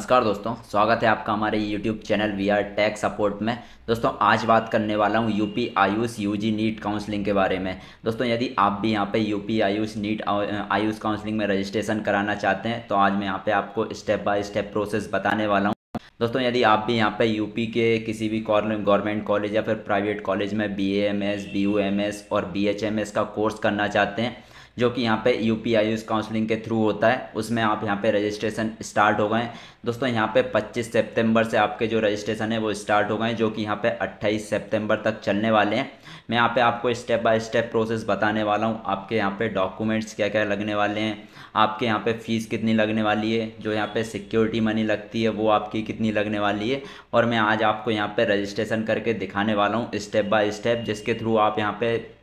नमस्कार दोस्तों, स्वागत है आपका हमारे YouTube channel we are tech support में। दोस्तों आज बात करने वाला हूँ UP AYUSH UG NEET counselling के बारे में। दोस्तों यदि आप भी यहाँ पे UP AYUSH NEET AYUSH counselling में रजिस्ट्रेशन कराना चाहते हैं तो आज मैं यहाँ पे आपको स्टेप बाय स्टेप प्रोसेस बताने वाला हूँ। दोस्तों यदि आप भी यहाँ पे यूपी के किसी भी गवर्नमेंट कॉलेज या फिर प्राइवेट कॉलेज में BA MS BUMS और BHMS का कोर्स करना चाहते हैं जो कि यहाँ पे यूपी आयुष काउंसलिंग के थ्रू होता है, उसमें आप यहाँ पे रजिस्ट्रेशन स्टार्ट हो गए। दोस्तों यहाँ पे 25 सितंबर से आपके जो रजिस्ट्रेशन है वो स्टार्ट हो गए, जो कि यहाँ पे 28 सितंबर तक चलने वाले हैं। मैं यहाँ पे आपको स्टेप बाय स्टेप प्रोसेस बताने वाला हूँ। आपके यहाँ पे डॉक्यूमेंट्स क्या क्या लगने वाले हैं, आपके यहाँ पे फ़ीस कितनी लगने वाली है, जो यहाँ पे सिक्योरिटी मनी लगती है वो आपकी कितनी लगने वाली है, और मैं आज आपको यहाँ पे रजिस्ट्रेशन करके दिखाने वाला हूँ स्टेप बाय स्टेप, जिसके थ्रू आप यहाँ पे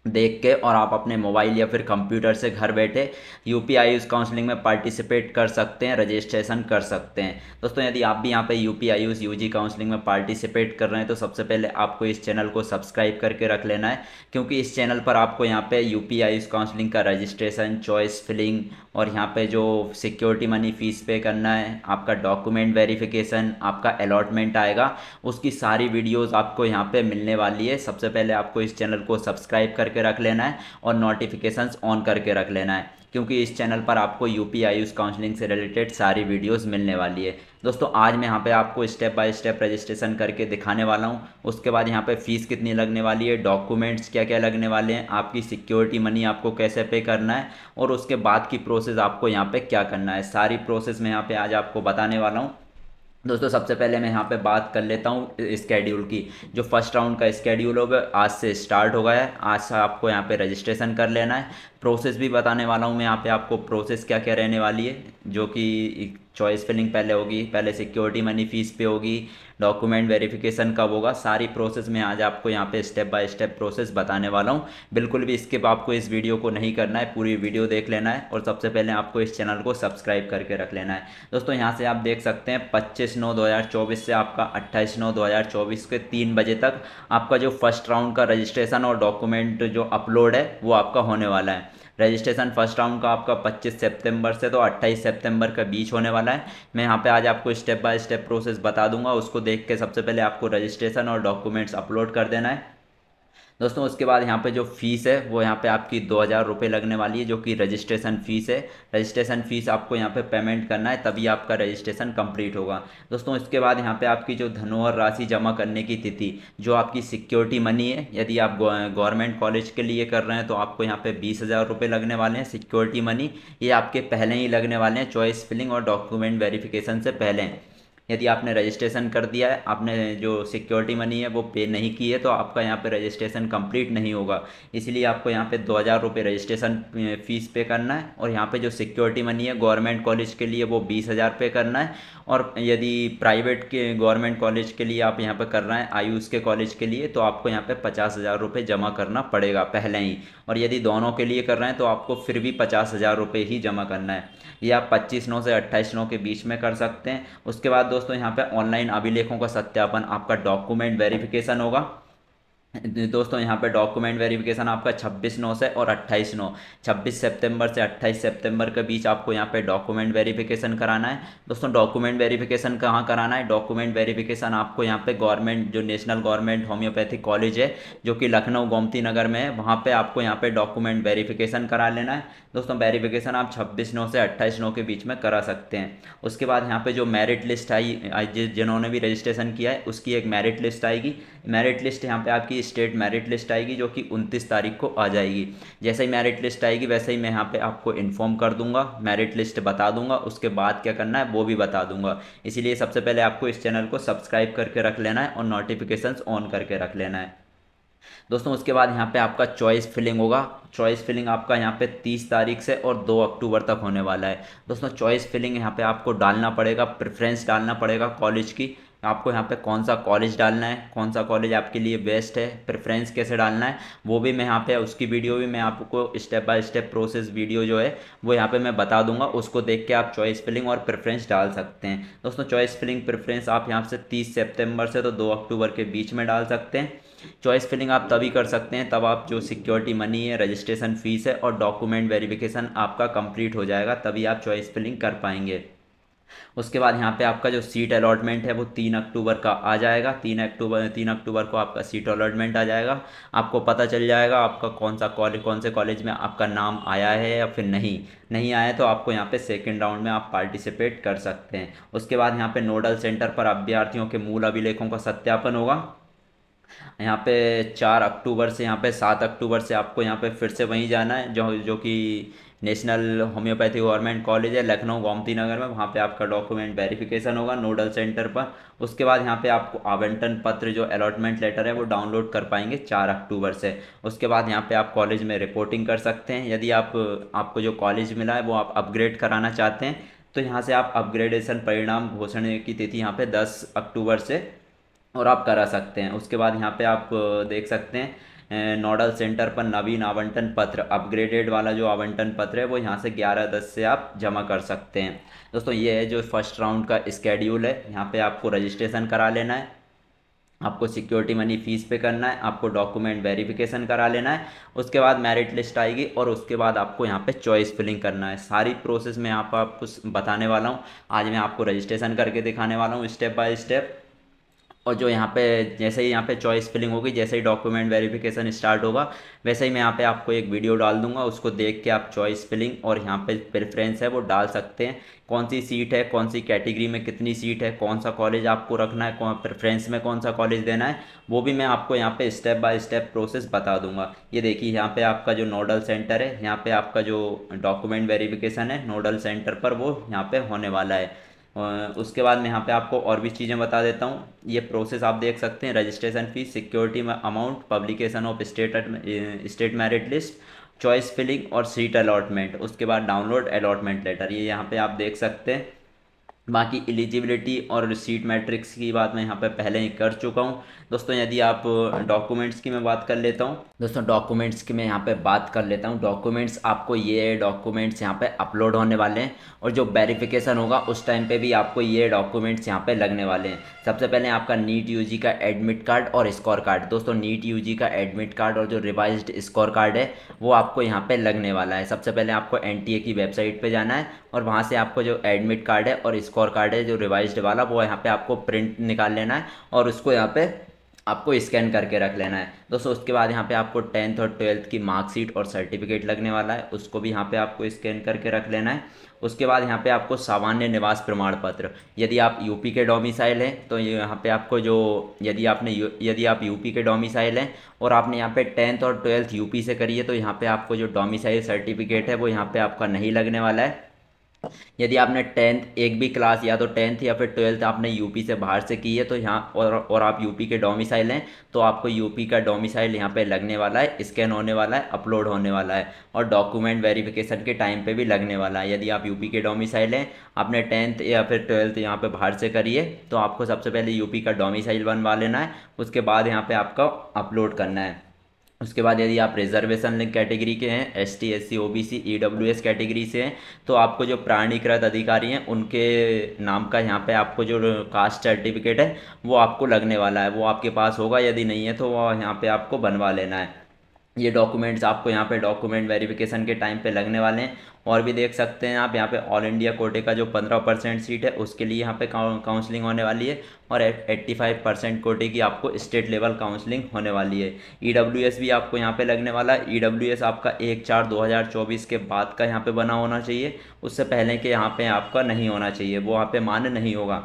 देख के और आप अपने मोबाइल या फिर कंप्यूटर से घर बैठे यूपी आयुष काउंसलिंग में पार्टिसिपेट कर सकते हैं, रजिस्ट्रेशन कर सकते हैं। दोस्तों यदि आप भी यहाँ पे यूपी आयुष यूजी काउंसलिंग में पार्टिसिपेट कर रहे हैं तो सबसे पहले आपको इस चैनल को सब्सक्राइब करके रख लेना है, क्योंकि इस चैनल पर आपको यहाँ पे यूपी आयुष काउंसलिंग का रजिस्ट्रेशन, चॉइस फिलिंग और यहाँ पे जो सिक्योरिटी मनी फ़ीस पे करना है, आपका डॉक्यूमेंट वेरिफिकेशन, आपका अलॉटमेंट आएगा, उसकी सारी वीडियोस आपको यहाँ पे मिलने वाली है। सबसे पहले आपको इस चैनल को सब्सक्राइब करके रख लेना है और नोटिफिकेशंस ऑन करके रख लेना है, क्योंकि इस चैनल पर आपको यूपी आयुष काउंसलिंग से रिलेटेड सारी वीडियोस मिलने वाली है। दोस्तों आज मैं यहाँ पे आपको स्टेप बाय स्टेप रजिस्ट्रेशन करके दिखाने वाला हूँ। उसके बाद यहाँ पे फ़ीस कितनी लगने वाली है, डॉक्यूमेंट्स क्या क्या लगने वाले हैं, आपकी सिक्योरिटी मनी आपको कैसे पे करना है, और उसके बाद की प्रोसेस आपको यहाँ पे क्या करना है, सारी प्रोसेस मैं यहाँ पे आज आपको बताने वाला हूँ। दोस्तों सबसे पहले मैं यहाँ पे बात कर लेता हूँ स्केड्यूल की। जो फर्स्ट राउंड का स्केड्यूल होगा आज से स्टार्ट हो गया है, आज से आपको यहाँ पे रजिस्ट्रेशन कर लेना है। प्रोसेस भी बताने वाला हूँ मैं यहाँ पे आपको, प्रोसेस क्या क्या रहने वाली है, जो कि चॉइस फिलिंग पहले होगी, पहले सिक्योरिटी मनी फ़ीस पे होगी, डॉक्यूमेंट वेरिफिकेशन कब होगा, सारी प्रोसेस मैं आज आपको यहाँ पे स्टेप बाय स्टेप प्रोसेस बताने वाला हूँ। बिल्कुल भी स्किप आपको इस वीडियो को नहीं करना है, पूरी वीडियो देख लेना है, और सबसे पहले आपको इस चैनल को सब्सक्राइब करके रख लेना है। दोस्तों यहाँ से आप देख सकते हैं 25/9/2024 से आपका 28/9/2024 के 3 बजे तक आपका जो फर्स्ट राउंड का रजिस्ट्रेशन और डॉक्यूमेंट जो अपलोड है वो आपका होने वाला है। रजिस्ट्रेशन फर्स्ट राउंड का आपका 25 सितंबर से तो 28 सितंबर के बीच होने वाला है। मैं यहाँ पे आज आपको स्टेप बाय स्टेप प्रोसेस बता दूंगा, उसको देख के सबसे पहले आपको रजिस्ट्रेशन और डॉक्यूमेंट्स अपलोड कर देना है। दोस्तों उसके बाद यहाँ पे जो फ़ीस है वो यहाँ पे आपकी 2000 रुपये लगने वाली है, जो कि रजिस्ट्रेशन फ़ीस है। रजिस्ट्रेशन फ़ीस आपको यहाँ पे पेमेंट करना है, तभी आपका रजिस्ट्रेशन कंप्लीट होगा। दोस्तों इसके बाद यहाँ पे आपकी जो धनोहर राशि जमा करने की तिथि, जो आपकी सिक्योरिटी मनी है, यदि आप गवर्नमेंट कॉलेज के लिए कर रहे हैं तो आपको यहाँ पे 20,000 रुपये लगने वाले हैं सिक्योरिटी मनी। ये आपके पहले ही लगने वाले हैं, चॉइस फिलिंग और डॉक्यूमेंट वेरिफिकेशन से पहले। यदि आपने रजिस्ट्रेशन कर दिया है, आपने जो सिक्योरिटी मनी है वो पे नहीं की है, तो आपका यहाँ पे रजिस्ट्रेशन कंप्लीट नहीं होगा। इसलिए आपको यहाँ पे 2000 रुपये रजिस्ट्रेशन फ़ीस पे करना है, और यहाँ पे जो सिक्योरिटी मनी है गवर्नमेंट कॉलेज के लिए वो 20,000 पे करना है, और यदि प्राइवेट के गवर्नमेंट कॉलेज के लिए आप यहाँ पे कर रहे हैं आयुष के कॉलेज के लिए, तो आपको यहाँ पे 50,000 रुपये जमा करना पड़ेगा पहले ही। और यदि दोनों के लिए कर रहे हैं तो आपको फिर भी 50,000 रुपये ही जमा करना है। ये आप 25/9 से 28/9 के बीच में कर सकते हैं। उसके बाद दोस्तों यहाँ पे ऑनलाइन अभिलेखों का सत्यापन, आपका डॉक्यूमेंट वेरिफिकेशन होगा। दोस्तों यहाँ पे डॉक्यूमेंट वेरिफिकेशन आपका 26/9 से और 28/9, 26 सितंबर से 28 सितंबर के बीच आपको यहाँ पे डॉक्यूमेंट वेरिफिकेशन कराना है। दोस्तों डॉक्यूमेंट वेरिफिकेशन कहाँ कराना है, डॉक्यूमेंट वेरिफिकेशन आपको यहाँ पे गवर्नमेंट जो नेशनल गवर्नमेंट होम्योपैथिक कॉलेज है जो कि लखनऊ गोमती नगर में है, वहाँ पे आपको यहाँ पे डॉक्यूमेंट वेरिफिकेशन करा लेना है। दोस्तों वेरिफिकेशन आप 26/9 से 28/9 के बीच में करा सकते हैं। उसके बाद यहाँ पे जो मेरिट लिस्ट आई, जिन्होंने भी रजिस्ट्रेशन किया है उसकी एक मेरिट लिस्ट आएगी। मेरिट लिस्ट यहाँ पे आपकी स्टेट मेरिट लिस्ट आएगी, जो कि 29 तारीख को आ जाएगी। जैसे ही मेरिट लिस्ट आएगी वैसे ही मैं यहाँ पे आपको इन्फॉर्म कर दूंगा, मेरिट लिस्ट बता दूंगा, उसके बाद क्या करना है वो भी बता दूंगा। इसीलिए सबसे पहले आपको इस चैनल को सब्सक्राइब करके रख लेना है और नोटिफिकेशंस ऑन करके रख लेना है। दोस्तों उसके बाद यहाँ पे आपका चॉइस फिलिंग होगा। चॉइस फिलिंग आपका यहाँ पे 30 तारीख से और 2 अक्टूबर तक होने वाला है। दोस्तों चॉइस फिलिंग यहाँ पे आपको डालना पड़ेगा, प्रेफरेंस डालना पड़ेगा कॉलेज की। आपको यहाँ पे कौन सा कॉलेज डालना है, कौन सा कॉलेज आपके लिए बेस्ट है, प्रेफरेंस कैसे डालना है, वो भी मैं यहाँ पे उसकी वीडियो भी मैं आपको step by step process video जो है वो यहाँ पे मैं बता दूंगा। उसको देख के आप चॉइस फिलिंग और प्रेफरेंस डाल सकते हैं। दोस्तों चॉइस फिलिंग प्रेफरेंस आप यहाँ से 30 सितंबर से तो 2 अक्टूबर के बीच में डाल सकते हैं। चॉइस फिलिंग आप तभी कर सकते हैं तब आप जो सिक्योरिटी मनी है, रजिस्ट्रेशन फीस है और डॉक्यूमेंट वेरिफिकेशन आपका कंप्लीट हो जाएगा, तभी आप चॉइस फिलिंग कर पाएंगे। उसके बाद यहाँ पे आपका जो सीट अलॉटमेंट है वो 3 अक्टूबर का आ जाएगा। 3 अक्टूबर को आपका सीट अलॉटमेंट आ जाएगा। आपको पता चल जाएगा आपका कौन से कॉलेज में आपका नाम आया है या फिर नहीं। नहीं आया तो आपको यहाँ पे सेकेंड राउंड में आप पार्टिसिपेट कर सकते हैं। उसके बाद यहाँ पे नोडल सेंटर पर अभ्यर्थियों के मूल अभिलेखों का सत्यापन होगा। यहाँ पे 4 अक्टूबर से यहाँ पे 7 अक्टूबर से आपको यहाँ पे फिर से वहीं जाना है जो जो कि नेशनल होम्योपैथी गवर्नमेंट कॉलेज है लखनऊ गोमती नगर में। वहाँ पे आपका डॉक्यूमेंट वेरिफिकेशन होगा नोडल सेंटर पर। उसके बाद यहाँ पे आपको आवंटन पत्र जो अलॉटमेंट लेटर है वो डाउनलोड कर पाएंगे 4 अक्टूबर से। उसके बाद यहाँ पे आप कॉलेज में रिपोर्टिंग कर सकते हैं। यदि आपको जो कॉलेज मिला है वो आप अपग्रेड कराना चाहते हैं तो यहाँ से आप अपग्रेडेशन परिणाम घोषणा की तिथि यहाँ पे 10 अक्टूबर से और आप करा सकते हैं। उसके बाद यहाँ पे आप देख सकते हैं नोडल सेंटर पर नवीन आवंटन पत्र अपग्रेडेड वाला जो आवंटन पत्र है वो यहाँ से 11/10 से आप जमा कर सकते हैं। दोस्तों ये है जो फर्स्ट राउंड का स्केड्यूल है। यहाँ पे आपको रजिस्ट्रेशन करा लेना है, आपको सिक्योरिटी मनी फीस पे करना है, आपको डॉक्यूमेंट वेरिफिकेशन करा लेना है। उसके बाद मेरिट लिस्ट आएगी और उसके बाद आपको यहाँ पे चॉइस फिलिंग करना है। सारी प्रोसेस में आपको बताने वाला हूँ। आज मैं आपको रजिस्ट्रेशन करके दिखाने वाला हूँ स्टेप बाय स्टेप। और जो यहाँ पे जैसे ही यहाँ पे चॉइस फिलिंग होगी, जैसे ही डॉक्यूमेंट वेरिफिकेशन स्टार्ट होगा, वैसे ही मैं यहाँ पे आपको एक वीडियो डाल दूंगा। उसको देख के आप चॉइस फिलिंग और यहाँ पे प्रेफरेंस है वो डाल सकते हैं। कौन सी सीट है, कौन सी कैटेगरी में कितनी सीट है, कौन सा कॉलेज आपको रखना है, कौन प्रेफरेंस में कौन सा कॉलेज देना है, वो भी मैं आपको यहाँ पे स्टेप बाय स्टेप प्रोसेस बता दूंगा। ये देखिए यहाँ पे आपका जो नोडल सेंटर है, यहाँ पे आपका जो डॉक्यूमेंट वेरिफिकेशन है नोडल सेंटर पर वो यहाँ पे होने वाला है। उसके बाद मैं यहाँ पे आपको और भी चीज़ें बता देता हूँ। ये प्रोसेस आप देख सकते हैं। Registration fees, security amount, publication of state merit list, choice filling और सीट अलॉटमेंट, उसके बाद डाउनलोड अलॉटमेंट लेटर, ये यहाँ पे आप देख सकते हैं। बाकी एलिजिबिलिटी और सीट मैट्रिक्स की बात मैं यहाँ पे पहले ही कर चुका हूँ। दोस्तों यदि आप डॉक्यूमेंट्स की मैं बात कर लेता हूँ, दोस्तों डॉक्यूमेंट्स की मैं यहाँ पे बात कर लेता हूँ। डॉक्यूमेंट्स आपको ये डॉक्यूमेंट्स यहाँ पे अपलोड होने वाले हैं और जो वेरिफिकेशन होगा उस टाइम पे भी आपको ये डॉक्यूमेंट्स यहाँ पे लगने वाले हैं। सबसे पहले आपका नीट यूजी का एडमिट कार्ड और स्कोर कार्ड। दोस्तों नीट यूजी का एडमिट कार्ड और जो रिवाइज्ड स्कोर कार्ड है वो आपको यहाँ पे लगने वाला है। सबसे पहले आपको एनटीए की वेबसाइट पे जाना है और वहाँ से आपको जो एडमिट कार्ड है और स्कोर कार्ड है जो रिवाइज्ड वाला वो यहाँ पे आपको प्रिंट निकाल लेना है और उसको यहाँ पे आपको स्कैन करके रख लेना है। दोस्तों उसके बाद यहाँ पे आपको 10th और 12th की मार्कशीट और सर्टिफिकेट लगने वाला है, उसको भी यहाँ पे आपको स्कैन करके रख लेना है। उसके बाद यहाँ पे आपको सामान्य निवास प्रमाण पत्र, यदि आप यूपी के डोमिसाइल हैं तो ये यहाँ पे आपको जो यदि आप यूपी के डोमिसाइल हैं और आपने यहाँ पे 10th और 12th यूपी से करी है तो यहाँ पे आपको जो डोमिसाइल सर्टिफिकेट है वो यहाँ पे आपका नहीं लगने वाला है। यदि आपने 10th एक भी क्लास या तो 10th या फिर 12th आपने यूपी से बाहर से की है तो यहाँ और आप यूपी के डोमिसाइल हैं तो आपको यूपी का डोमिसाइल यहाँ पे लगने वाला है, स्कैन होने वाला है, अपलोड होने वाला है और डॉक्यूमेंट वेरिफिकेशन के टाइम पे भी लगने वाला है। यदि आप यूपी के डोमिसाइल हैं, आपने 10th या फिर 12th यहाँ पे बाहर से करी है तो आपको सबसे पहले यूपी का डोमिसाइल बनवा लेना है, उसके बाद यहाँ पे आपका अपलोड करना है। उसके बाद यदि आप रिजर्वेशन लिंक कैटेगरी के हैं, ST, SC, OBC, EWS category से हैं तो आपको जो प्राणीकृत अधिकारी हैं उनके नाम का यहाँ पे आपको जो कास्ट सर्टिफिकेट है वो आपको लगने वाला है, वो आपके पास होगा। यदि नहीं है तो वो यहाँ पे आपको बनवा लेना है। ये डॉक्यूमेंट्स आपको यहाँ पे डॉक्यूमेंट वेरिफिकेशन के टाइम पे लगने वाले हैं। और भी देख सकते हैं आप यहाँ पे ऑल इंडिया कोटे का जो 15% सीट है उसके लिए यहाँ पे काउंसलिंग होने वाली है और 85% कोटे की आपको स्टेट लेवल काउंसलिंग होने वाली है। ईडब्ल्यूएस भी आपको यहाँ पे लगने वाला है। ईडब्ल्यूएस आपका 1/4/2024 के बाद का यहाँ पे बना होना चाहिए, उससे पहले के यहाँ पे आपका नहीं होना चाहिए, वो वहाँ पे मान्य नहीं होगा।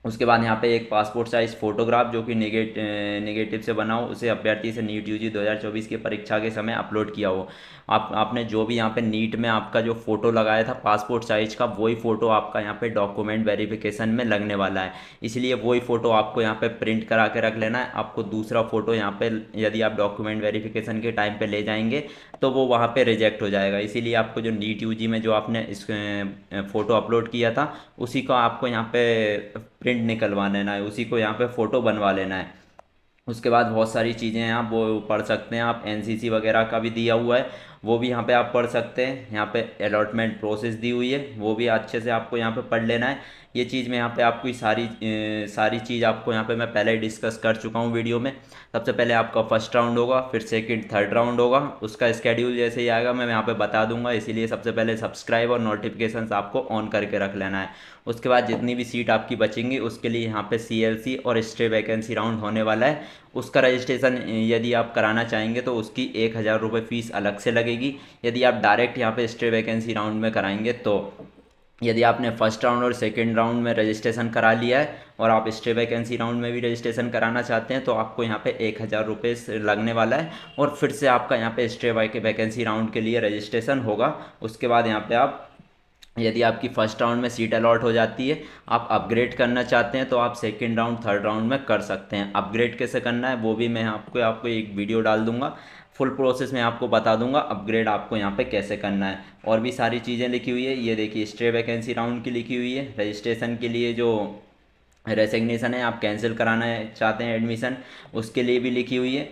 उसके बाद यहाँ पे एक पासपोर्ट साइज फोटोग्राफ जो कि नेगेटिव से बना हो उसे अभ्यर्थी से नीट यूजी 2024 की परीक्षा के समय अपलोड किया हो। आपने जो भी यहाँ पे नीट में आपका जो फ़ोटो लगाया था पासपोर्ट साइज का वही फ़ोटो आपका यहाँ पे डॉक्यूमेंट वेरिफिकेशन में लगने वाला है, इसलिए वही फ़ोटो आपको यहाँ पे प्रिंट करा के रख लेना है। आपको दूसरा फ़ोटो यहाँ पे यदि आप डॉक्यूमेंट वेरिफिकेशन के टाइम पे ले जाएंगे तो वो वहाँ पे रिजेक्ट हो जाएगा, इसीलिए आपको जो नीट यूजी में जो आपने इस फ़ोटो अपलोड किया था उसी को आपको यहाँ पे प्रिंट निकलवा लेना है, उसी को यहाँ पे फ़ोटो बनवा लेना है। उसके बाद बहुत सारी चीज़ें हैं आप वो पढ़ सकते हैं। आप एनसीसी वगैरह का भी दिया हुआ है वो भी यहाँ पे आप पढ़ सकते हैं। यहाँ पे अलॉटमेंट प्रोसेस दी हुई है वो भी अच्छे से आपको यहाँ पे पढ़ लेना है। ये चीज़ मैं यहाँ पे आपको सारी चीज़ आपको यहाँ पे मैं पहले ही डिस्कस कर चुका हूँ वीडियो में। सबसे पहले आपका फर्स्ट राउंड होगा, फिर सेकंड थर्ड राउंड होगा, उसका स्केड्यूल जैसे ही आएगा मैं यहाँ पे बता दूंगा, इसीलिए सबसे पहले सब्सक्राइब और नोटिफिकेशंस आपको ऑन करके रख लेना है। उसके बाद जितनी भी सीट आपकी बचेंगी उसके लिए यहाँ पे CLC और स्टे वैकेंसी राउंड होने वाला है। उसका रजिस्ट्रेशन यदि आप कराना चाहेंगे तो उसकी 1,000 रुपये फ़ीस अलग से लगेगी। यदि आप डायरेक्ट यहाँ पे स्टे वैकेंसी राउंड में कराएंगे तो यदि आपने फर्स्ट राउंड और सेकंड राउंड में रजिस्ट्रेशन करा लिया है और आप स्टे वैकेंसी राउंड में भी रजिस्ट्रेशन कराना चाहते हैं तो आपको यहाँ पे 1,000 रुपये लगने वाला है और फिर से आपका यहाँ पे स्टे वैकेंसी राउंड के लिए रजिस्ट्रेशन होगा। उसके बाद यहाँ पे आप यदि आपकी फर्स्ट राउंड में सीट अलॉट हो जाती है, आप अपग्रेड करना चाहते हैं तो आप सेकंड राउंड थर्ड राउंड में कर सकते हैं। अपग्रेड कैसे करना है वो भी मैं आपको एक वीडियो डाल दूंगा, फुल प्रोसेस में आपको बता दूंगा अपग्रेड आपको यहाँ पे कैसे करना है। और भी सारी चीज़ें लिखी हुई है, ये देखिए स्टे वैकेंसी राउंड की लिखी हुई है। रजिस्ट्रेशन के लिए जो रेसिग्नेशन है आप कैंसिल कराना चाहते हैं एडमिशन, उसके लिए भी लिखी हुई है।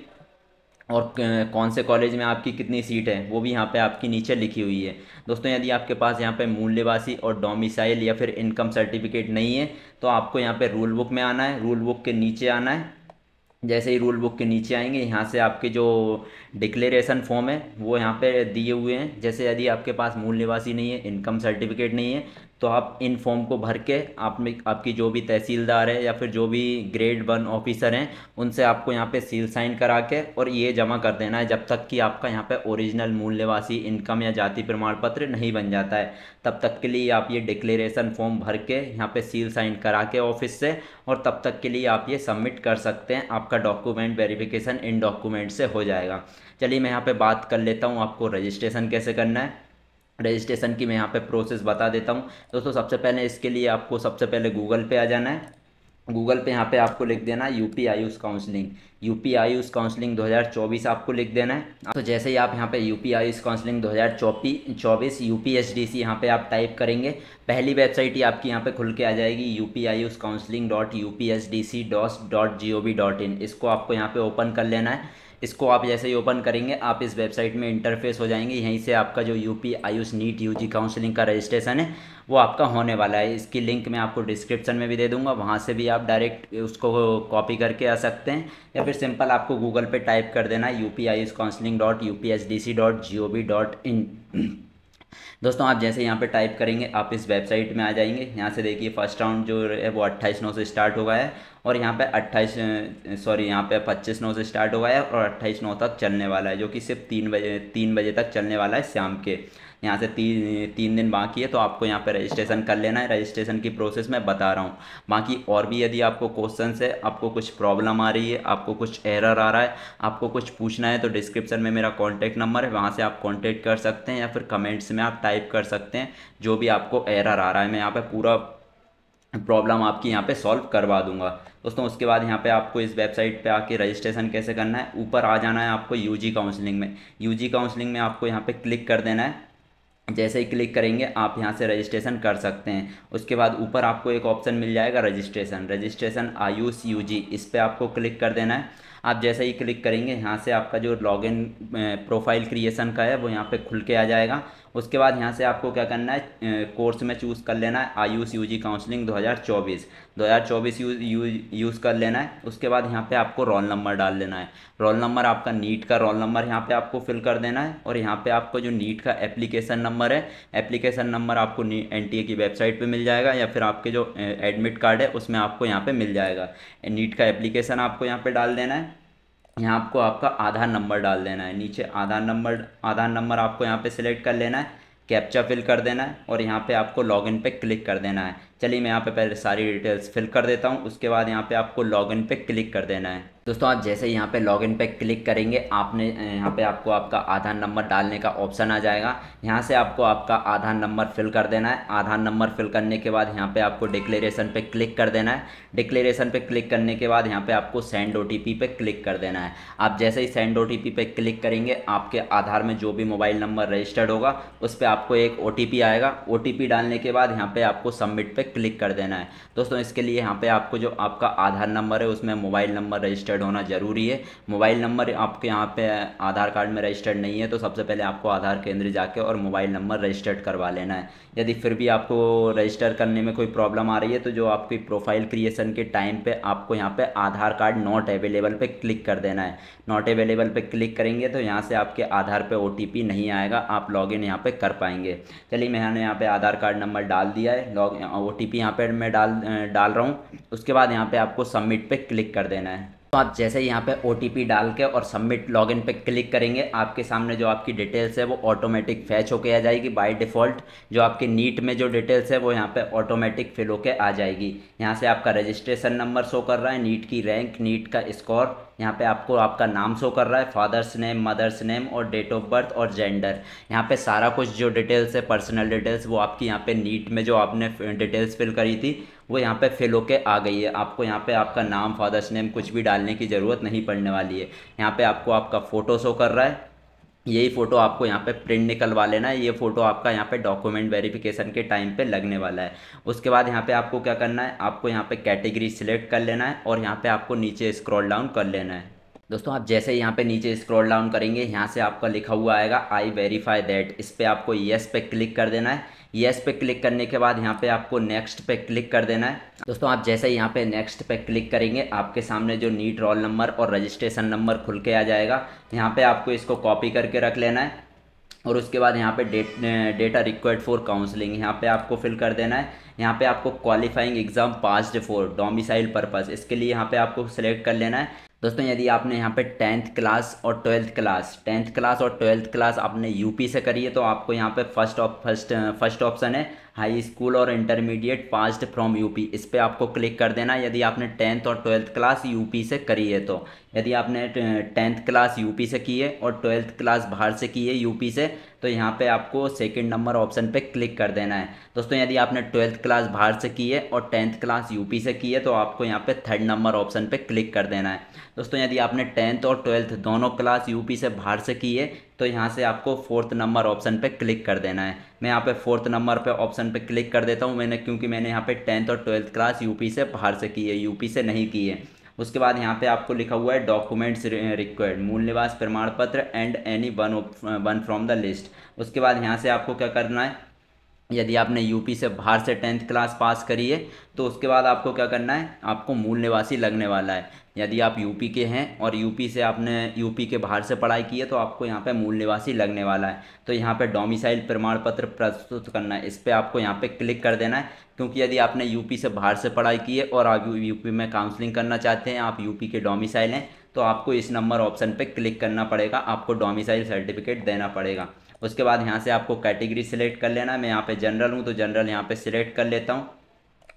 और कौन से कॉलेज में आपकी कितनी सीट है वो भी यहाँ पे आपकी नीचे लिखी हुई है। दोस्तों यदि आपके पास यहाँ पे मूल निवासी और डोमिसाइल या फिर इनकम सर्टिफिकेट नहीं है तो आपको यहाँ पे रूल बुक में आना है, रूल बुक के नीचे आना है। जैसे ही रूल बुक के नीचे आएंगे यहाँ से आपके जो डिक्लेरेशन फॉर्म है वो यहाँ पे दिए हुए हैं। जैसे यदि आपके पास मूल निवासी नहीं है, इनकम सर्टिफिकेट नहीं है तो आप इन फॉर्म को भर के आपकी जो भी तहसीलदार है या फिर जो भी ग्रेड 1 ऑफिसर हैं उनसे आपको यहाँ पे सील साइन करा के और ये जमा कर देना है जब तक कि आपका यहाँ पे ओरिजिनल मूल निवासी इनकम या जाति प्रमाण पत्र नहीं बन जाता है। तब तक के लिए आप ये डिक्लेरेशन फॉर्म भर के यहाँ पे सील साइन करा के ऑफिस से, और तब तक के लिए आप ये सबमिट कर सकते हैं। आपका डॉक्यूमेंट वेरिफिकेशन इन डॉक्यूमेंट से हो जाएगा। चलिए मैं यहाँ पे बात कर लेता हूँ आपको रजिस्ट्रेशन कैसे करना है। रजिस्ट्रेशन की मैं यहाँ पे प्रोसेस बता देता हूँ। दोस्तों सबसे पहले इसके लिए आपको सबसे पहले गूगल पे आ जाना है। गूगल पे यहाँ पे आपको लिख देना है UP AYUSH counselling, UP AYUSH counselling 2024 आपको लिख देना है। तो जैसे ही आप यहाँ पे यूपी आयुष काउंसलिंग 2024 UPSDC यहाँ पे आप टाइप करेंगे, पहली वेबसाइट ही आपकी यहाँ पे खुल के आ जाएगी UPIUSCounseling.UPSDC.gov.in। इसको आपको यहाँ पे ओपन कर लेना है। इसको आप जैसे ही ओपन करेंगे आप इस वेबसाइट में इंटरफेस हो जाएंगे। यहीं से आपका जो UP AYUSH NEET UG counselling का रजिस्ट्रेशन है वो आपका होने वाला है। इसकी लिंक मैं आपको डिस्क्रिप्शन में भी दे दूंगा, वहाँ से भी आप डायरेक्ट उसको कॉपी करके आ सकते हैं, या फिर सिंपल आपको गूगल पे टाइप कर देना है UPIUSCounseling.UPSDC.gov.in। दोस्तों आप जैसे यहाँ पे टाइप करेंगे आप इस वेबसाइट में आ जाएंगे। यहाँ से देखिए फर्स्ट राउंड जो है वो 28/9 से स्टार्ट हो गया है और यहाँ पे 25/9 से स्टार्ट हो गया है और 28/9 तक चलने वाला है, जो कि सिर्फ 3 बजे तक चलने वाला है शाम के। यहाँ से तीन दिन बाकी है तो आपको यहाँ पे रजिस्ट्रेशन कर लेना है। रजिस्ट्रेशन की प्रोसेस मैं बता रहा हूँ। बाकी और भी यदि आपको क्वेश्चंस है, आपको कुछ प्रॉब्लम आ रही है, आपको कुछ एरर आ रहा है, आपको कुछ पूछना है तो डिस्क्रिप्शन में मेरा कॉन्टैक्ट नंबर है, वहाँ से आप कॉन्टैक्ट कर सकते हैं या फिर कमेंट्स में आप टाइप कर सकते हैं जो भी आपको एरर आ रहा है। मैं यहाँ पर पूरा प्रॉब्लम आपकी यहाँ पे सॉल्व करवा दूंगा। दोस्तों उसके बाद यहाँ पे आपको इस वेबसाइट पे आके रजिस्ट्रेशन कैसे करना है, ऊपर आ जाना है आपको यूजी काउंसलिंग में। यूजी काउंसलिंग में आपको यहाँ पे क्लिक कर देना है। जैसे ही क्लिक करेंगे आप यहाँ से रजिस्ट्रेशन कर सकते हैं। उसके बाद ऊपर आपको एक ऑप्शन मिल जाएगा रजिस्ट्रेशन आयुष यूजी, इस पर आपको क्लिक कर देना है। आप जैसे ही क्लिक करेंगे यहाँ से आपका जो लॉगिन प्रोफाइल क्रिएशन का है वो यहाँ पे खुल के आ जाएगा। उसके बाद यहाँ से आपको क्या करना है, कोर्स में चूज़ कर लेना है आयुष यूजी काउंसलिंग 2024 यूज़ कर लेना है। उसके बाद यहाँ पे आपको रोल नंबर डाल देना है। रोल नंबर आपका नीट का रोल नंबर यहाँ पे आपको फिल कर देना है। और यहाँ पे आपको जो नीट का एप्लीकेशन नंबर है, एप्लीकेशन नंबर आपको NTA की वेबसाइट पे मिल जाएगा या फिर आपके जो एडमिट कार्ड है उसमें आपको यहाँ पे मिल जाएगा। नीट का एप्लीकेशन आपको यहाँ पे डाल देना है। यहाँ आपको आपका आधार नंबर डाल देना है। नीचे आधार नंबर आपको यहाँ पे सिलेक्ट कर लेना है, कैप्चा फिल कर देना है और यहाँ पे आपको लॉगिन पे क्लिक कर देना है। चलिए मैं यहाँ पे पहले सारी डिटेल्स फिल कर देता हूँ, उसके बाद यहाँ पे आपको लॉगिन पे क्लिक कर देना है। दोस्तों आप जैसे ही यहाँ पे लॉगिन पे क्लिक करेंगे आपने यहाँ पे आपको आपका आधार नंबर डालने का ऑप्शन आ जाएगा। यहाँ से आपको आपका आधार नंबर फिल कर देना है। आधार नंबर फिल करने के बाद यहाँ पे आपको डिक्लेरेशन पे क्लिक कर देना है। डिक्लेरेशन पे क्लिक करने के बाद यहाँ पे आपको सेंड OTP पे क्लिक कर देना है। आप जैसे ही सेंड OTP पे क्लिक करेंगे आपके आधार में जो भी मोबाइल नंबर रजिस्टर्ड होगा उस पर आपको एक OTP आएगा। OTP डालने के बाद यहाँ पे आपको सबमिट पे क्लिक कर देना है। दोस्तों इसके लिए यहाँ पे आपको जो आपका आधार नंबर है उसमें मोबाइल नंबर रजिस्टर्ड होना ज़रूरी है। मोबाइल नंबर आपके यहाँ पे आधार कार्ड में रजिस्टर्ड नहीं है तो सबसे पहले आपको आधार केंद्र जाके और मोबाइल नंबर रजिस्टर्ड करवा लेना है। यदि फिर भी आपको रजिस्टर करने में कोई प्रॉब्लम आ रही है तो जो आपकी प्रोफाइल क्रिएशन के टाइम पे आपको यहाँ पे आधार कार्ड नॉट अवेलेबल पे क्लिक कर देना है। नॉट अवेलेबल पे क्लिक करेंगे तो यहाँ से आपके आधार पे OTP नहीं आएगा, आप लॉगिन यहाँ पे कर पाएंगे। चलिए मैंने यहाँ पे आधार कार्ड नंबर डाल दिया है, OTP यहाँ पे मैं डाल रहा हूँ। उसके बाद यहाँ पे आपको सबमिट पे क्लिक कर देना है। तो आप जैसे ही यहाँ पे OTP डाल के और सबमिट लॉगिन पे क्लिक करेंगे आपके सामने जो आपकी डिटेल्स है वो ऑटोमेटिक फैच होके आ जाएगी। बाय डिफ़ॉल्ट जो आपकी नीट में जो डिटेल्स है वो यहाँ पे ऑटोमेटिक फिल होके आ जाएगी। यहाँ से आपका रजिस्ट्रेशन नंबर शो कर रहा है, नीट की रैंक, नीट का स्कोर, यहाँ पे आपको आपका नाम शो कर रहा है, फादर्स नेम, मदर्स नेम और डेट ऑफ बर्थ और जेंडर। यहाँ पे सारा कुछ जो डिटेल्स है पर्सनल डिटेल्स वो आपकी यहाँ पे नीट में जो आपने डिटेल्स फिल करी थी वो यहाँ पे फिल होके आ गई है। आपको यहाँ पे आपका नाम, फादर्स नेम कुछ भी डालने की ज़रूरत नहीं पड़ने वाली है। यहाँ पे आपको आपका फ़ोटो शो कर रहा है, यही फ़ोटो आपको यहाँ पे प्रिंट निकलवा लेना है। ये फ़ोटो आपका यहाँ पे डॉक्यूमेंट वेरिफिकेशन के टाइम पे लगने वाला है। उसके बाद यहाँ पे आपको क्या करना है, आपको यहाँ पे कैटेगरी सिलेक्ट कर लेना है और यहाँ पे आपको नीचे स्क्रॉल डाउन कर लेना है। दोस्तों आप जैसे यहाँ पे नीचे स्क्रॉल डाउन करेंगे यहाँ से आपका लिखा हुआ आएगा आई वेरीफाई दैट, इस पर आपको येस पे क्लिक कर देना है। येस पे क्लिक करने के बाद यहाँ पे आपको नेक्स्ट पे क्लिक कर देना है। दोस्तों आप जैसे ही यहाँ पे नेक्स्ट पे क्लिक करेंगे आपके सामने जो नीट रोल नंबर और रजिस्ट्रेशन नंबर खुल के आ जाएगा। यहाँ पे आपको इसको कॉपी करके रख लेना है और उसके बाद यहाँ पे डेटा रिक्वायर्ड फॉर काउंसलिंग यहाँ पे आपको फिल कर देना है। यहाँ पे आपको qualifying exam passed for domicile purpose, इसके लिए यहाँ पे आपको सिलेक्ट कर लेना है। दोस्तों यदि आपने यहाँ पे 10th क्लास और 12th क्लास आपने यूपी से करी है तो आपको यहाँ पे फर्स्ट ऑप्शन है हाई स्कूल और इंटरमीडिएट पास्ड फ्रॉम यूपी, इस पर आपको क्लिक कर देना यदि आपने 10th और 12th क्लास यूपी से करी है तो। यदि आपने 10th क्लास यूपी से की है और 12th क्लास बाहर से की है यूपी से तो यहाँ पे आपको सेकंड नंबर ऑप्शन पे क्लिक कर देना है। दोस्तों यदि आपने 12th क्लास बाहर से की है और 10th क्लास यूपी से की है तो आपको यहाँ पे थर्ड नंबर ऑप्शन पे क्लिक कर देना है। दोस्तों यदि आपने 10th और 12th दोनों क्लास यूपी से बाहर से की है तो यहाँ से आपको फोर्थ नंबर ऑप्शन पे क्लिक कर देना है। मैं यहाँ पे फोर्थ नंबर पे ऑप्शन पे क्लिक कर देता हूँ क्योंकि मैंने यहाँ पे 10th और 12th क्लास यूपी से बाहर से की है, यूपी से नहीं की है। उसके बाद यहाँ पे आपको लिखा हुआ है डॉक्यूमेंट्स रिक्वायर्ड, मूल निवास प्रमाण पत्र and any one from the list. उसके बाद यहाँ से आपको क्या करना है, यदि आपने यूपी से बाहर से 10th क्लास पास करी है तो उसके बाद आपको क्या करना है, आपको मूल निवासी लगने वाला है। यदि आप यूपी के हैं और यूपी से आपने यूपी के बाहर से पढ़ाई की है तो आपको यहाँ पे मूल निवासी लगने वाला है। तो यहाँ पे डोमिसाइल प्रमाण पत्र प्रस्तुत करना है, इस पर आपको यहाँ पे क्लिक कर देना है। क्योंकि यदि आपने यूपी से बाहर से पढ़ाई की है और आप यूपी में काउंसलिंग करना चाहते हैं, आप यूपी के डोमिसाइल हैं तो आपको इस नंबर ऑप्शन पे क्लिक करना पड़ेगा, आपको डोमिसाइल सर्टिफिकेट देना पड़ेगा। उसके बाद यहाँ से आपको कैटेगरी सिलेक्ट कर लेना है। मैं यहाँ पे जनरल हूँ तो जनरल यहाँ पे सिलेक्ट कर लेता हूँ।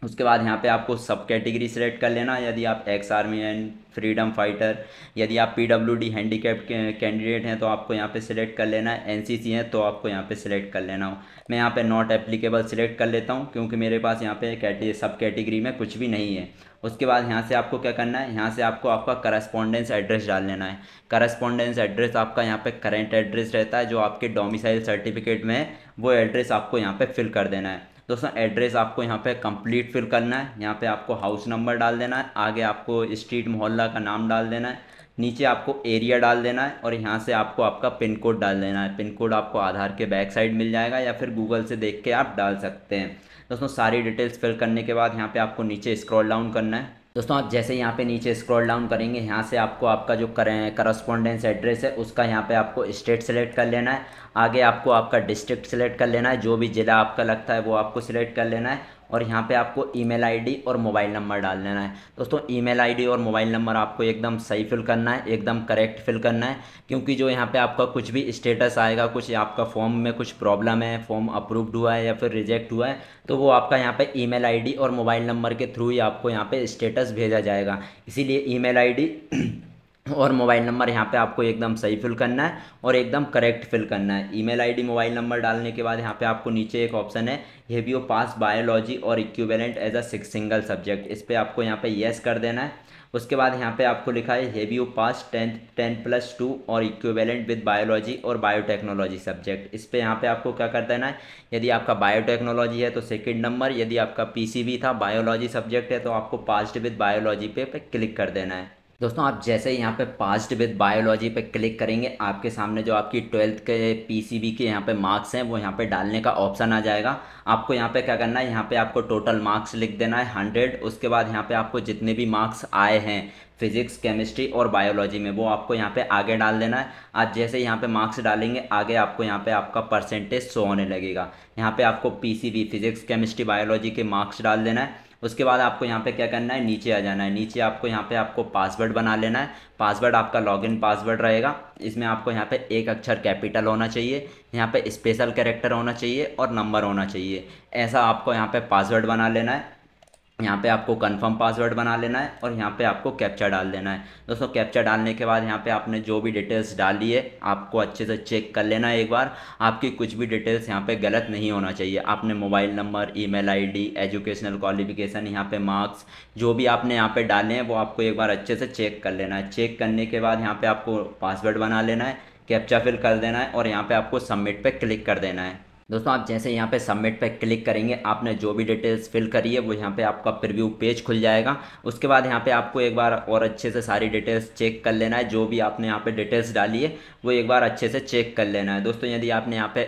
उसके बाद यहाँ पे आपको सब कैटेगरी सिलेक्ट कर लेना। यदि आप ex army and freedom fighter, यदि आप PWD हैंडीकैप्ड कैंडिडेट हैं तो आपको यहाँ पे सिलेक्ट कर लेना है। NCC हैं तो आपको यहाँ पे सिलेक्ट कर लेना हो। मैं यहाँ पे नॉट एप्लीकेबल सिलेक्ट कर लेता हूँ क्योंकि मेरे पास यहाँ पे सब कैटेगरी में कुछ भी नहीं है। उसके बाद यहाँ से आपको क्या करना है, यहाँ से आपको आपका करस्पॉन्डेंस एड्रेस डाल लेना है। करस्पॉन्डेंस एड्रेस आपका यहाँ पे करेंट एड्रेस रहता है जो आपके डोमिसाइल सर्टिफिकेट में है, वो एड्रेस आपको यहाँ पे फिल कर देना है। दोस्तों एड्रेस आपको यहाँ पे कंप्लीट फिल करना है। यहाँ पे आपको हाउस नंबर डाल देना है, आगे आपको स्ट्रीट मोहल्ला का नाम डाल देना है, नीचे आपको एरिया डाल देना है और यहाँ से आपको आपका पिन कोड डाल देना है। पिन कोड आपको आधार के बैक साइड मिल जाएगा या फिर गूगल से देख के आप डाल सकते हैं। दोस्तों सारी डिटेल्स फिल करने के बाद यहाँ पे आपको नीचे स्क्रॉल डाउन करना है। दोस्तों आप जैसे यहाँ पे नीचे स्क्रॉल डाउन करेंगे यहाँ से आपको आपका जो करस्पॉन्डेंस एड्रेस है उसका यहाँ पे आपको स्टेट सेलेक्ट कर लेना है। आगे आपको आपका डिस्ट्रिक्ट सेलेक्ट कर लेना है, जो भी ज़िला आपका लगता है वो आपको सिलेक्ट कर लेना है और यहाँ पे आपको ईमेल आईडी और मोबाइल नंबर डाल देना है। दोस्तों ईमेल आईडी और मोबाइल नंबर आपको एकदम सही फिल करना है, एकदम करेक्ट फिल करना है। क्योंकि जो यहाँ पे आपका कुछ भी स्टेटस आएगा, कुछ आपका फॉर्म में कुछ प्रॉब्लम है, फॉर्म अप्रूव्ड हुआ है या फिर रिजेक्ट हुआ है, तो वो आपका यहाँ पे ईमेल आईडी और मोबाइल नंबर के थ्रू ही आपको यहाँ पे स्टेटस भेजा जाएगा। इसीलिए ईमेल आईडी और मोबाइल नंबर यहाँ पे आपको एकदम सही फिल करना है और एकदम करेक्ट फिल करना है। ईमेल आईडी मोबाइल नंबर डालने के बाद यहाँ पे आपको नीचे एक ऑप्शन है, हैव यू पास बायोलॉजी और equivalent as a single subject, इस पर आपको यहाँ पे येस कर देना है। उसके बाद यहाँ पे आपको लिखा है हैव यू पास 10+2 और इक्विवेलेंट विद बायोलॉजी और बायोटेक्नोलॉजी सब्जेक्ट, इस पर यहाँ पे आपको क्या कर देना है। यदि आपका बायोटेक्नोलॉजी है तो सेकंड नंबर, यदि आपका पीसीबी था बायोलॉजी सब्जेक्ट है तो आपको पास्ड विद बायोलॉजी पे क्लिक कर देना है। दोस्तों आप जैसे ही यहाँ पे पास्ड विद बायोलॉजी पे क्लिक करेंगे, आपके सामने जो आपकी 12th के पीसीबी के यहाँ पे मार्क्स हैं वो यहाँ पे डालने का ऑप्शन आ जाएगा। आपको यहाँ पे क्या करना है, यहाँ पे आपको टोटल मार्क्स लिख देना है 100। उसके बाद यहाँ पे आपको जितने भी मार्क्स आए हैं फिजिक्स केमिस्ट्री और बायोलॉजी में वो आपको यहाँ पे आगे डाल देना है। आज जैसे यहाँ पे मार्क्स डालेंगे आगे आपको यहाँ पे आपका परसेंटेज शो होने लगेगा। यहाँ पे आपको पीसीबी फिजिक्स केमिस्ट्री बायोलॉजी के मार्क्स डाल देना है। उसके बाद आपको यहाँ पे क्या करना है, नीचे आ जाना है। नीचे आपको यहाँ पे आपको पासवर्ड बना लेना है। पासवर्ड आपका लॉगिन पासवर्ड रहेगा। इसमें आपको यहाँ पे एक अक्षर कैपिटल होना चाहिए, यहाँ पे स्पेशल कैरेक्टर होना चाहिए और नंबर होना चाहिए। ऐसा आपको यहाँ पे पासवर्ड बना लेना है। यहाँ पे आपको कंफर्म पासवर्ड बना लेना है और यहाँ पे आपको कैप्चा डाल देना है। दोस्तों कैप्चा डालने के बाद यहाँ पे आपने जो भी डिटेल्स डाली है आपको अच्छे से चेक कर लेना है एक बार। आपकी कुछ भी डिटेल्स यहाँ पे गलत नहीं होना चाहिए। आपने mobile number, email ID, educational qualification, यहाँ पे मार्क्स जो भी आपने यहाँ पे डाले हैं वो आपको एक बार अच्छे से चेक कर लेना है। चेक करने के बाद यहाँ पे आपको पासवर्ड बना लेना है, कैप्चा फिल कर देना है और यहाँ पे आपको सबमिट पे क्लिक कर देना है। दोस्तों आप जैसे यहाँ पे सबमिट पे क्लिक करेंगे, आपने जो भी डिटेल्स फिल करी है वो यहाँ पे आपका प्रीव्यू पेज खुल जाएगा। उसके बाद यहाँ पे आपको एक बार और अच्छे से सारी डिटेल्स चेक कर लेना है। जो भी आपने यहाँ पे डिटेल्स डाली है वो एक बार अच्छे से चेक कर लेना है। दोस्तों यदि आपने यहाँ पे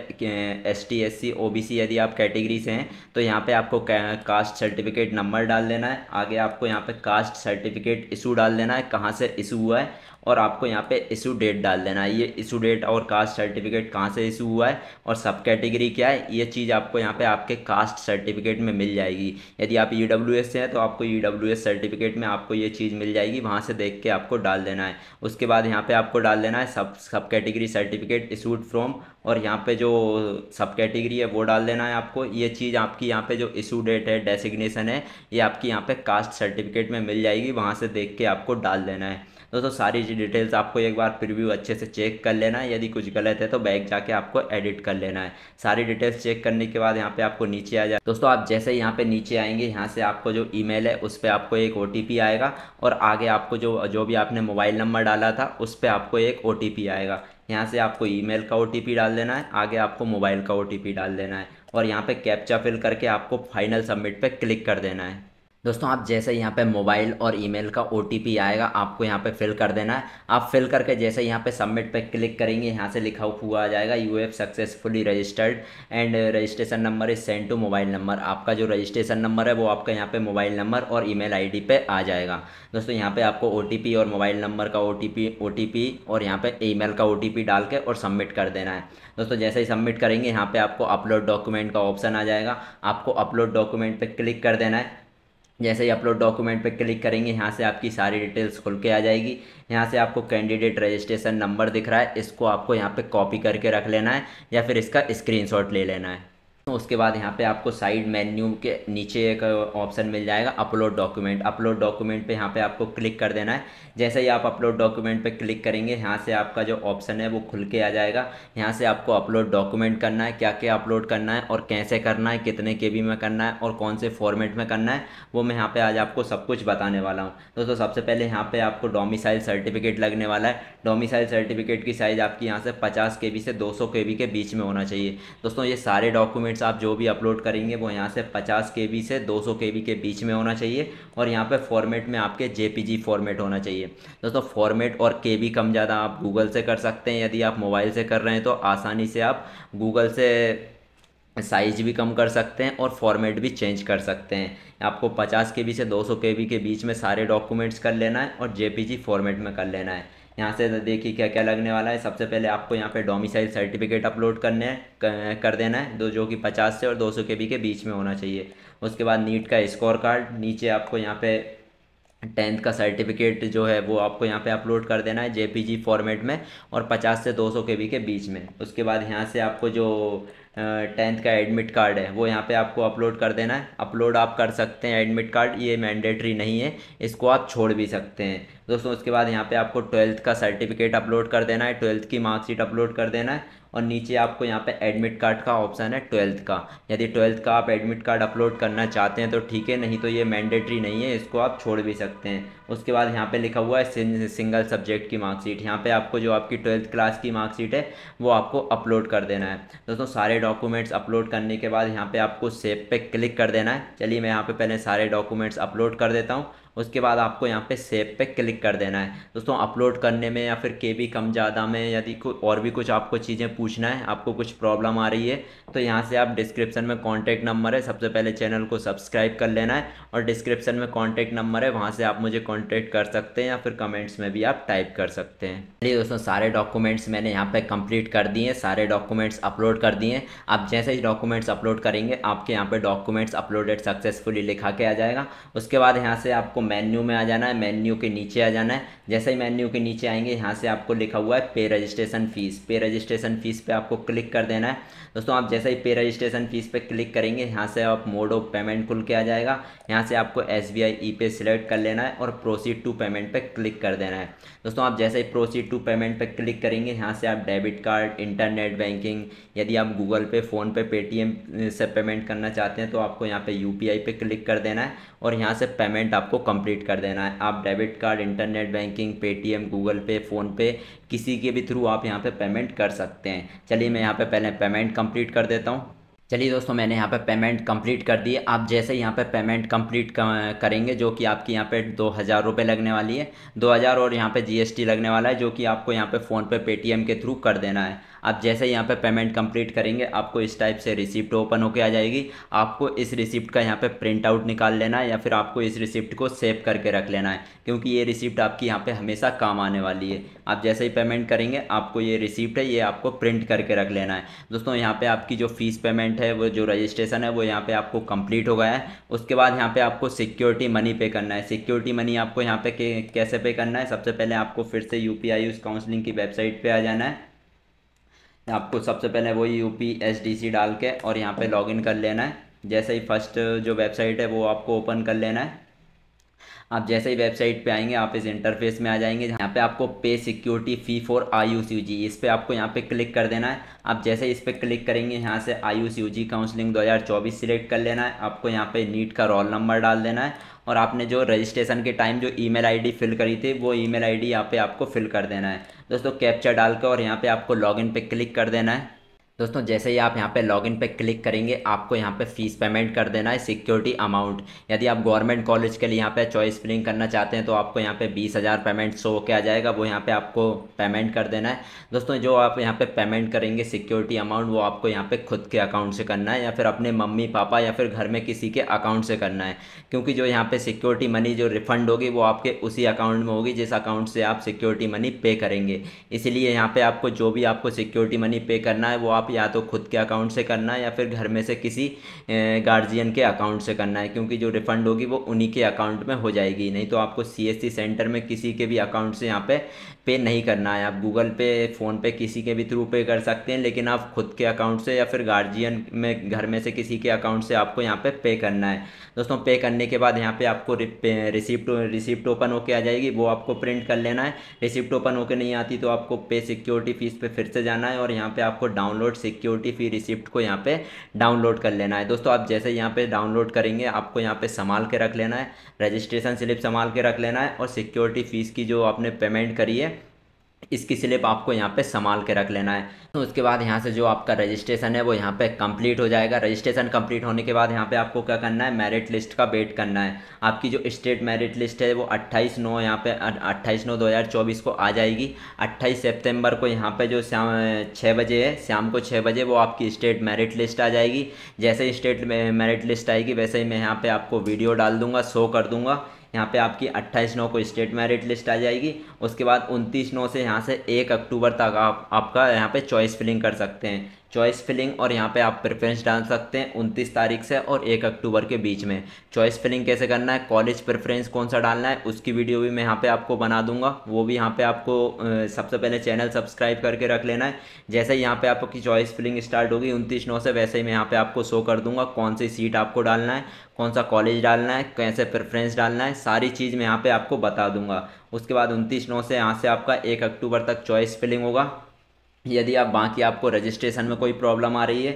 ST SC OBC यदि आप कैटेगरी से हैं तो यहाँ पे आपको कास्ट सर्टिफिकेट नंबर डाल देना है। आगे आपको यहाँ पे कास्ट सर्टिफिकेट इशू डाल देना है, कहाँ से इशू हुआ है, और आपको यहाँ पे इशू डेट डाल देना है। ये इशू डेट और कास्ट सर्टिफिकेट कहाँ से इशू हुआ है और सब कैटेगरी क्या है, ये चीज़ आपको यहाँ पे आपके कास्ट सर्टिफिकेट में मिल जाएगी। यदि आप EWS से हैं तो आपको EWS सर्टिफिकेट में आपको ये चीज़ मिल जाएगी, वहाँ से देख के आपको डाल देना है। उसके बाद यहाँ पे आपको डाल देना है सब कैटेगरी सर्टिफिकेट इशूड फ्रॉम, और यहाँ पे जो सब कैटेगरी है वो डाल देना है आपको। ये चीज़ आपकी यहाँ पे जो इशू डेट है, डेसिग्नेशन है, ये आपकी यहाँ पे कास्ट सर्टिफिकेट में मिल जाएगी, वहाँ से देख के आपको डाल देना है। दोस्तों सारी डिटेल्स आपको एक बार प्रीव्यू अच्छे से चेक कर लेना है। यदि कुछ गलत है तो बैक जाके आपको एडिट कर लेना है। सारी डिटेल्स चेक करने के बाद यहाँ पे आपको नीचे आ जाए। दोस्तों आप जैसे यहाँ पे नीचे आएंगे, यहाँ से आपको जो ईमेल है उस पर आपको एक OTP आएगा और आगे आपको जो जो भी आपने मोबाइल नंबर डाला था उस पर आपको एक OTP आएगा। यहाँ से आपको ईमेल का OTP डाल देना है, आगे आपको मोबाइल का OTP डाल देना है और यहाँ पे कैप्चा फिल करके आपको फाइनल सबमिट पे क्लिक कर देना है। दोस्तों आप जैसे यहाँ पे मोबाइल और ईमेल का OTP आएगा आपको यहाँ पे फिल कर देना है। आप फिल करके जैसे यहाँ पे सबमिट पे क्लिक करेंगे, यहाँ से लिखा हुआ आ जाएगा you have successfully registered and registration number is send to mobile number. आपका जो रजिस्ट्रेशन नंबर है वो आपका यहाँ पे मोबाइल नंबर और ईमेल आईडी पे आ जाएगा। दोस्तों यहाँ पे आपको OTP और मोबाइल नंबर का OTP और यहाँ पे ईमेल का OTP डाल के और सबमिट कर देना है। दोस्तों जैसे ही सबमिट करेंगे यहाँ पे आपको अपलोड डॉक्यूमेंट का ऑप्शन आ जाएगा, आपको अपलोड डॉक्यूमेंट पे क्लिक कर देना है। जैसे ही अपलोड डॉक्यूमेंट पे क्लिक करेंगे यहाँ से आपकी सारी डिटेल्स खुल के आ जाएगी। यहाँ से आपको कैंडिडेट रजिस्ट्रेशन नंबर दिख रहा है, इसको आपको यहाँ पे कॉपी करके रख लेना है या फिर इसका स्क्रीनशॉट ले लेना है। तो उसके बाद यहाँ पे आपको साइड मेन्यू के नीचे एक ऑप्शन मिल जाएगा अपलोड डॉक्यूमेंट। अपलोड डॉक्यूमेंट पे यहाँ पे आपको क्लिक कर देना है। जैसे ही आप अपलोड डॉक्यूमेंट पे क्लिक करेंगे यहाँ से आपका जो ऑप्शन है वो खुल के आ जाएगा। यहाँ से आपको अपलोड डॉक्यूमेंट करना है, क्या क्या अपलोड करना है और कैसे करना है, कितने KB में करना है और कौन से फॉर्मेट में करना है, वो मैं यहाँ पे आज आपको सब कुछ बताने वाला हूँ। दोस्तों सबसे पहले यहाँ पे आपको डोमिसाइल सर्टिफिकेट लगने वाला है। डोमिसाइल सर्टिफिकेट की साइज़ आपकी यहाँ से 50 KB से 200 KB के बीच में होना चाहिए। दोस्तों ये सारे डॉक्यूमेंट्स आप जो भी अपलोड करेंगे वो यहाँ से 50 KB से 200 KB के बीच में होना चाहिए और यहाँ पे फॉर्मेट में आपके JPG फॉर्मेट होना चाहिए। दोस्तों फॉर्मेट और KB कम ज़्यादा आप गूगल से कर सकते हैं। यदि आप मोबाइल से कर रहे हैं तो आसानी से आप गूगल से साइज भी कम कर सकते हैं और फॉर्मेट भी चेंज कर सकते हैं। आपको 50 KB से 200 KB के बीच में सारे डॉक्यूमेंट्स कर लेना है और JPG फॉर्मेट में कर लेना है। यहाँ से देखिए क्या क्या लगने वाला है। सबसे पहले आपको यहाँ पे डोमिसाइल सर्टिफिकेट अपलोड करने हैं कर देना है, जो कि 50 से और 200 KB के बीच में होना चाहिए। उसके बाद नीट का स्कोर कार्ड, नीचे आपको यहाँ पे 10th का सर्टिफिकेट जो है वो आपको यहाँ पे अपलोड कर देना है JPG फॉर्मेट में और 50 से 200 KB के बीच में। उसके बाद यहाँ से आपको जो 10th का एडमिट कार्ड है वो यहाँ पे आपको अपलोड कर देना है। अपलोड आप कर सकते हैं एडमिट कार्ड, ये मैंडेटरी नहीं है, इसको आप छोड़ भी सकते हैं दोस्तों। उसके बाद यहाँ पे आपको 12th का सर्टिफिकेट अपलोड कर देना है, 12th की मार्कशीट अपलोड कर देना है। और नीचे आपको यहाँ पे एडमिट कार्ड का ऑप्शन है 12th का, यदि 12th का आप एडमिट कार्ड अपलोड करना चाहते हैं तो ठीक है, नहीं तो ये मैंडेटरी नहीं है, इसको आप छोड़ भी सकते हैं। उसके बाद यहाँ पे लिखा हुआ है सिंगल सब्जेक्ट की मार्कशीट, यहाँ पे आपको जो आपकी 12th क्लास की मार्कशीट है वो आपको अपलोड कर देना है दोस्तों। सारे डॉक्यूमेंट्स अपलोड करने के बाद यहाँ पे आपको सेव पे क्लिक कर देना है। चलिए मैं यहाँ पे पहले सारे डॉक्यूमेंट्स अपलोड कर देता हूँ, उसके बाद आपको यहाँ पे सेव पे क्लिक कर देना है दोस्तों। अपलोड करने में या फिर KB कम ज़्यादा में यदि कोई और भी कुछ आपको चीज़ें पूछना है, आपको कुछ प्रॉब्लम आ रही है, तो यहाँ से आप डिस्क्रिप्शन में कॉन्टैक्ट नंबर है, सबसे पहले चैनल को सब्सक्राइब कर लेना है और डिस्क्रिप्शन में कॉन्टैक्ट नंबर है, वहाँ से आप मुझे कॉन्टैक्ट कर सकते हैं या फिर कमेंट्स में भी आप टाइप कर सकते हैं। चलिए दोस्तों, सारे डॉक्यूमेंट्स मैंने यहाँ पे कंप्लीट कर दिए, सारे डॉक्यूमेंट्स अपलोड कर दिए। आप जैसे ही डॉक्यूमेंट्स अपलोड करेंगे आपके यहाँ पे डॉक्यूमेंट्स अपलोडेड सक्सेसफुली लिखा के आ जाएगा। उसके बाद यहाँ से आपको मेन्यू में आ जाना है, मेन्यू के नीचे आ जाना है। जैसे ही मेन्यू के नीचे आएंगे यहाँ से आपको लिखा हुआ है पे रजिस्ट्रेशन फ़ीस, पे रजिस्ट्रेशन फ़ीस पे आपको क्लिक कर देना है दोस्तों। आप जैसे ही पे रजिस्ट्रेशन फ़ीस पे क्लिक करेंगे यहाँ से आप मोड ऑफ पेमेंट खुल के आ जाएगा, यहाँ से आपको SBI E-Pay सिलेक्ट कर लेना है और प्रोसीड टू पेमेंट पे क्लिक कर देना है दोस्तों। आप जैसे ही प्रोसीड टू पेमेंट पे क्लिक करेंगे यहाँ से आप डेबिट कार्ड, इंटरनेट बैंकिंग, यदि आप गूगल पे, फ़ोन पे, पेटीएम से पेमेंट करना चाहते हैं तो आपको यहाँ पे UPI पे क्लिक कर देना है और यहाँ से पेमेंट आपको कंप्लीट कर देना है। आप debit card, internet banking, Paytm, Google पे, फ़ोन पे, किसी के भी थ्रू आप यहाँ पे पेमेंट कर सकते हैं। चलिए मैं यहाँ पे पहले पेमेंट कंप्लीट कर देता हूँ। चलिए दोस्तों, मैंने यहाँ पे पेमेंट कंप्लीट कर दी है। आप जैसे ही यहाँ पे पेमेंट कंप्लीट करेंगे, जो कि आपकी यहाँ पे 2000 रुपये लगने वाली है, 2000 और यहाँ पे GST लगने वाला है, जो कि आपको यहाँ पे फ़ोन पे, पेटीएम के थ्रू कर देना है। आप जैसे ही यहाँ पे पेमेंट कंप्लीट करेंगे आपको इस टाइप से रिसिप्ट ओपन होके आ जाएगी। आपको इस रिसिप्ट का यहाँ पे प्रिंट आउट निकाल लेना है या फिर आपको इस रिसिप्ट को सेव करके रख लेना है, क्योंकि ये रिसिप्ट आपकी यहाँ पे हमेशा काम आने वाली है। आप जैसे ही पेमेंट करेंगे आपको ये रिसिप्ट है, ये आपको प्रिंट करके रख लेना है दोस्तों। यहाँ पे आपकी जो फीस पेमेंट है, वो जो रजिस्ट्रेशन है, वो यहाँ पे आपको कंप्लीट हो गया है। उसके बाद यहाँ पे आपको सिक्योरिटी मनी पे करना है। सिक्योरिटी मनी आपको यहाँ पे कैसे पे करना है, सबसे पहले आपको फिर से UPI आयुष काउंसलिंग की वेबसाइट पे आ जाना है। आपको सबसे पहले वही UPSDC डाल के और यहाँ पे लॉगिन कर लेना है। जैसे ही फर्स्ट जो वेबसाइट है वो आपको ओपन कर लेना है। आप जैसे ही वेबसाइट पे आएंगे आप इस इंटरफेस में आ जाएंगे। यहाँ पे आपको पे सिक्योरिटी फ़ी फॉर IUCUG, इस पर आपको यहाँ पे क्लिक कर देना है। आप जैसे ही इस पर क्लिक करेंगे यहाँ से IUCUG काउंसलिंग 2024 सिलेक्ट कर लेना है। आपको यहाँ पे नीट का रोल नंबर डाल देना है और आपने जो रजिस्ट्रेशन के टाइम जो ईमेल आईडी फिल करी थी वो ईमेल आईडी यहाँ पे आपको फिल कर देना है दोस्तों, कैप्चा डाल कर, और यहाँ पे आपको लॉगिन पे क्लिक कर देना है दोस्तों। जैसे ही आप यहाँ पे लॉगिन पे क्लिक करेंगे आपको यहाँ पे फीस पेमेंट कर देना है, सिक्योरिटी अमाउंट। यदि आप गवर्नमेंट कॉलेज के लिए यहाँ पे चॉइस फिलिंग करना चाहते हैं तो आपको यहाँ पे 20,000 पेमेंट शो होके आ जाएगा, वो यहाँ पे आपको पेमेंट कर देना है दोस्तों। जो आप यहाँ पे पेमेंट करेंगे सिक्योरिटी अमाउंट, वो आपको यहाँ पे खुद के अकाउंट से करना है या फिर अपने मम्मी पापा या फिर घर में किसी के अकाउंट से करना है, क्योंकि जो यहाँ पे सिक्योरिटी मनी जो रिफंड होगी वो आपके उसी अकाउंट में होगी जिस अकाउंट से आप सिक्योरिटी मनी पे करेंगे। इसीलिए यहाँ पे आपको जो भी आपको सिक्योरिटी मनी पे करना है वो आप या तो खुद के अकाउंट से करना है या फिर घर में से किसी गार्जियन के अकाउंट से करना है, क्योंकि जो रिफंड होगी वो उन्हीं के अकाउंट में हो जाएगी। नहीं तो आपको CSC सेंटर में किसी के भी अकाउंट से यहाँ पे नहीं करना है। आप गूगल पे, फ़ोन पे, किसी के भी थ्रू पे कर सकते हैं, लेकिन आप खुद के अकाउंट से या फिर गार्जियन में घर में से किसी के अकाउंट से आपको यहाँ पे करना है दोस्तों। पे करने के बाद यहाँ पे आपको रिसिप्ट ओपन होके आ जाएगी, वो आपको प्रिंट कर लेना है। रिसिप्ट ओपन होके नहीं आती तो आपको पे सिक्योरिटी फीस पे फिर से जाना है और यहाँ पे आपको डाउनलोड सिक्योरिटी फी रिसिप्ट को यहाँ पे डाउनलोड कर लेना है दोस्तों। आप जैसे यहाँ पे डाउनलोड करेंगे आपको यहाँ पे संभाल के रख लेना है, रजिस्ट्रेशन स्लिप संभाल के रख लेना है और सिक्योरिटी फीस की जो आपने पेमेंट करी है इसकी स्लिप आपको यहाँ पे संभाल के रख लेना है। तो उसके बाद यहाँ से जो आपका रजिस्ट्रेशन है वो यहाँ पे कंप्लीट हो जाएगा। रजिस्ट्रेशन कंप्लीट होने के बाद यहाँ पे आपको क्या करना है, मेरिट लिस्ट का वेट करना है। आपकी जो स्टेट मेरिट लिस्ट है वो 28/9 यहाँ पे 28/9/2024 को आ जाएगी। 28 सितंबर को यहाँ पे जो शाम 6 बजे है, शाम को 6 बजे वो आपकी स्टेट मेरिट लिस्ट आ जाएगी। जैसे ही स्टेट मेरिट लिस्ट आएगी वैसे ही मैं यहाँ पे आपको वीडियो डाल दूंगा, शो कर दूंगा। यहाँ पे आपकी 28/9 को स्टेट मेरिट लिस्ट आ जाएगी। उसके बाद 29/9 से यहाँ से 1 अक्टूबर तक आप आपका यहाँ पे चॉइस फिलिंग कर सकते हैं। चॉइस फिलिंग और यहाँ पे आप प्रेफरेंस डाल सकते हैं 29 तारीख से और 1 अक्टूबर के बीच में। चॉइस फिलिंग कैसे करना है, कॉलेज प्रेफरेंस कौन सा डालना है, उसकी वीडियो भी मैं यहाँ पे आपको बना दूंगा। वो भी यहाँ पे आपको सबसे पहले चैनल सब्सक्राइब करके रख लेना है। जैसे ही यहाँ पे आपकी चॉइस फिलिंग स्टार्ट होगी 29/9 से, वैसे ही मैं यहाँ पे आपको शो कर दूंगा कौन सी सीट आपको डालना है, कौन सा कॉलेज डालना है, कैसे प्रेफरेंस डालना है, सारी चीज़ मैं यहाँ पे आपको बता दूंगा। उसके बाद 29/9 से यहाँ से आपका 1 अक्टूबर तक चॉइस फिलिंग होगा। यदि आप बाकी आपको रजिस्ट्रेशन में कोई प्रॉब्लम आ रही है,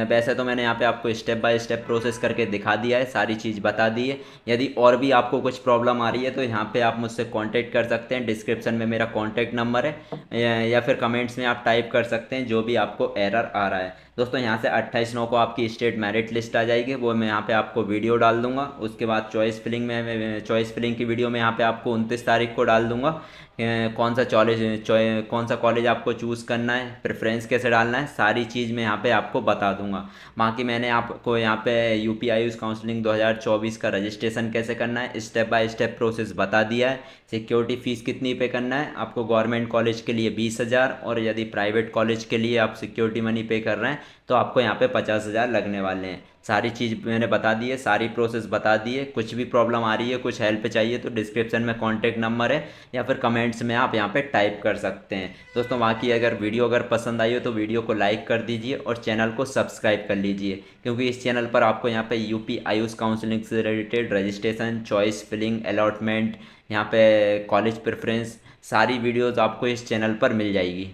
वैसे तो मैंने यहाँ पे आपको स्टेप बाय स्टेप प्रोसेस करके दिखा दिया है, सारी चीज़ बता दी है। यदि और भी आपको कुछ प्रॉब्लम आ रही है तो यहाँ पे आप मुझसे कांटेक्ट कर सकते हैं। डिस्क्रिप्शन में मेरा कांटेक्ट नंबर है, या फिर कमेंट्स में आप टाइप कर सकते हैं जो भी आपको एरर आ रहा है। दोस्तों यहाँ से 28/9 को आपकी स्टेट मेरिट लिस्ट आ जाएगी, वो मैं यहाँ पे आपको वीडियो डाल दूंगा। उसके बाद चॉइस फिलिंग में चॉइस फिलिंग की वीडियो मैं यहाँ पे आपको 29 तारीख को डाल दूंगा। कौन सा कॉलेज आपको चूज़ करना है, प्रेफरेंस कैसे डालना है, सारी चीज़ मैं यहाँ पे आपको बता दूंगा। बाकी मैंने आपको यहाँ पे यूपी आयुष काउंसलिंग 2024 का रजिस्ट्रेशन कैसे करना है स्टेप बाय स्टेप प्रोसेस बता दिया है। सिक्योरिटी फ़ीस कितनी पे करना है आपको, गवर्नमेंट कॉलेज के लिए 20,000, और यदि प्राइवेट कॉलेज के लिए आप सिक्योरिटी मनी पे कर रहे हैं तो आपको यहाँ पे 50,000 लगने वाले हैं। सारी चीज़ मैंने बता दी है, सारी प्रोसेस बता दी है। कुछ भी प्रॉब्लम आ रही है, कुछ हेल्प चाहिए तो डिस्क्रिप्शन में कॉन्टैक्ट नंबर है, या फिर कमेंट्स में आप यहाँ पे टाइप कर सकते हैं। दोस्तों बाकी अगर वीडियो पसंद आई हो तो वीडियो को लाइक कर दीजिए और चैनल को सब्सक्राइब कर लीजिए, क्योंकि इस चैनल पर आपको यहाँ पे यूपी आयुष काउंसलिंग से related registration, choice filling, allotment, यहाँ पे कॉलेज प्रेफरेंस, सारी वीडियोज़ आपको इस चैनल पर मिल जाएगी।